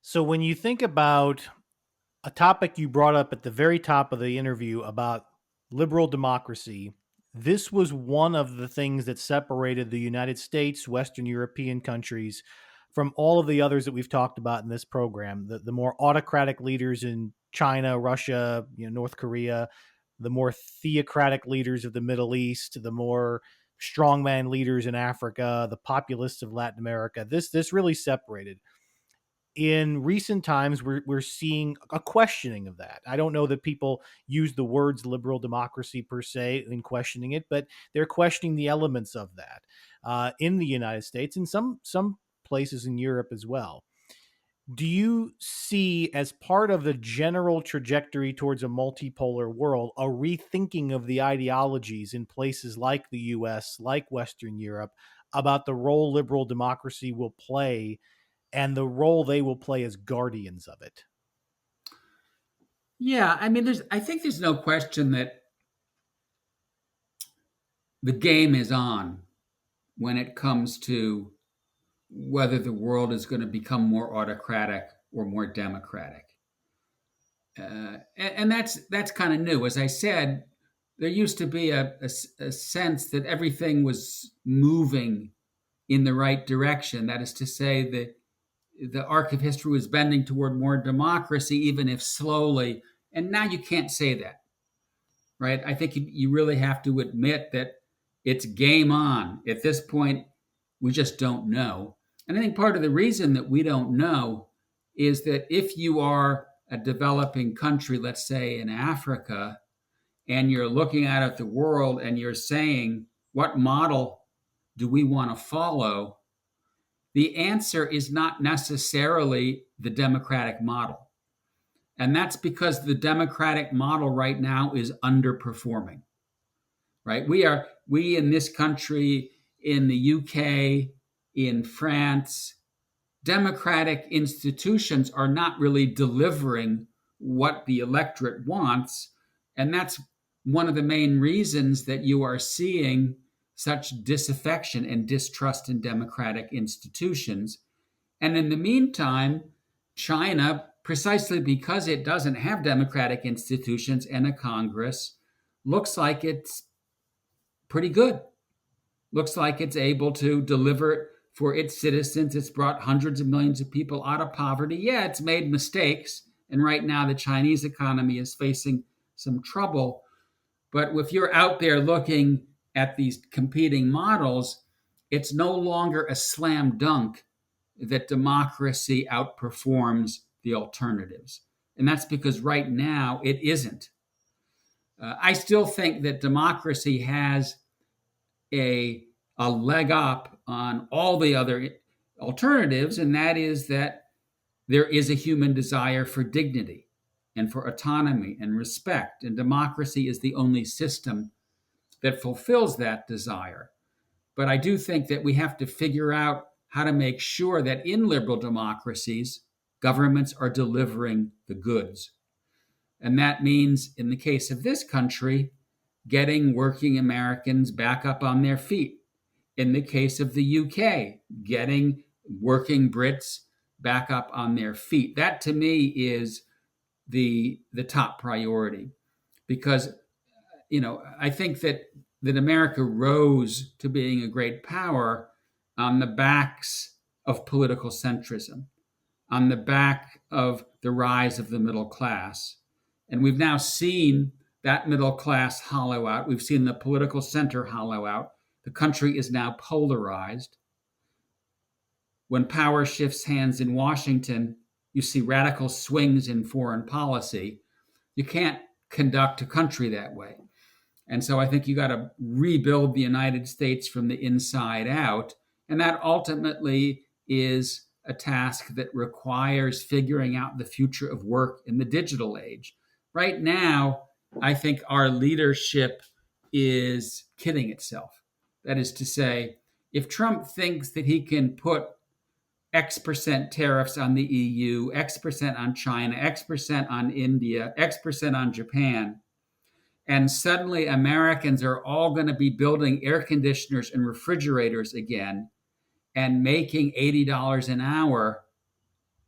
So when you think about a topic you brought up at the very top of the interview about liberal democracy, this was one of the things that separated the United States, Western European countries from all of the others that we've talked about in this program. The more autocratic leaders in China, Russia, North Korea, the more theocratic leaders of the Middle East, the more strongman leaders in Africa, the populists of Latin America. This really separated. In recent times, we're seeing a questioning of that. I don't know that people use the words liberal democracy per se in questioning it, but they're questioning the elements of that in the United States and some places in Europe as well. Do you see, as part of the general trajectory towards a multipolar world, a rethinking of the ideologies in places like the US, like Western Europe, about the role liberal democracy will play and the role they will play as guardians of it? Yeah, I mean, I think there's no question that the game is on when it comes to whether the world is going to become more autocratic or more democratic. And that's kind of new. As I said, there used to be a sense that everything was moving in the right direction. That is to say, the arc of history was bending toward more democracy, even if slowly. And now you can't say that, right? I think you really have to admit that it's game on. At this point, we just don't know. And I think part of the reason that we don't know is that if you are a developing country, let's say in Africa, and you're looking out at the world and you're saying, what model do we want to follow? The answer is not necessarily the democratic model. And that's because the democratic model right now is underperforming, right? We in this country, in the UK, in France, democratic institutions are not really delivering what the electorate wants. And that's one of the main reasons that you are seeing such disaffection and distrust in democratic institutions. And in the meantime, China, precisely because it doesn't have democratic institutions and a Congress, looks like it's pretty good. Looks like it's able to deliver for its citizens. It's brought hundreds of millions of people out of poverty. Yeah, it's made mistakes. And right now, the Chinese economy is facing some trouble. But if you're out there looking at these competing models, it's no longer a slam dunk that democracy outperforms the alternatives. And that's because right now it isn't. I still think that democracy has a, a leg up on all the other alternatives, and that is that there is a human desire for dignity and for autonomy and respect. And democracy is the only system that fulfills that desire. But I do think that we have to figure out how to make sure that in liberal democracies, governments are delivering the goods. And that means, in the case of this country, getting working Americans back up on their feet. In the case of the UK, getting working Brits back up on their feet. That to me is the top priority, because I think that America rose to being a great power on the backs of political centrism, on the back of the rise of the middle class. And we've now seen that middle class hollow out. We've seen the political center hollow out. The country is now polarized. When power shifts hands in Washington, you see radical swings in foreign policy. You can't conduct a country that way. And so I think you got to rebuild the United States from the inside out. And that ultimately is a task that requires figuring out the future of work in the digital age. Right now, I think our leadership is kidding itself. That is to say, if Trump thinks that he can put X% tariffs on the EU, X% on China, X% on India, X% on Japan, and suddenly Americans are all going to be building air conditioners and refrigerators again and making $80 an hour,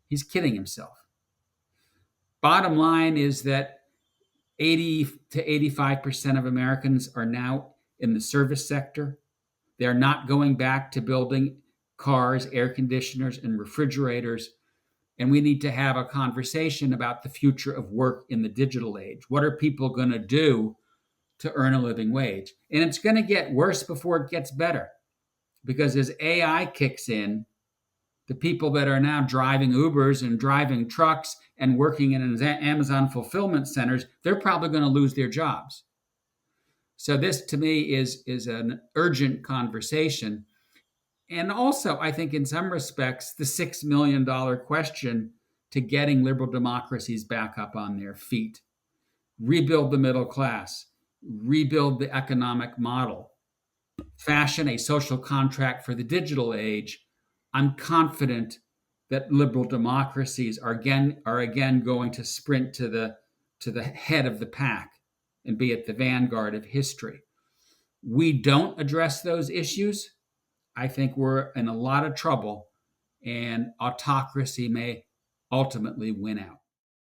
He's kidding himself. Bottom line is that 80 to 85% of Americans are now in the service sector. They're not going back to building cars, air conditioners, and refrigerators. And we need to have a conversation about the future of work in the digital age. What are people going to do to earn a living wage? And it's going to get worse before it gets better, because as AI kicks in, the people that are now driving Ubers and driving trucks and working in Amazon fulfillment centers, they're probably going to lose their jobs. So this, to me, is an urgent conversation. And also, I think in some respects, the $6 million question to getting liberal democracies back up on their feet. Rebuild the middle class, rebuild the economic model, fashion a social contract for the digital age. I'm confident that liberal democracies are again going to sprint to the head of the pack and be at the vanguard of history. We don't address those issues, I think we're in a lot of trouble, and autocracy may ultimately win out.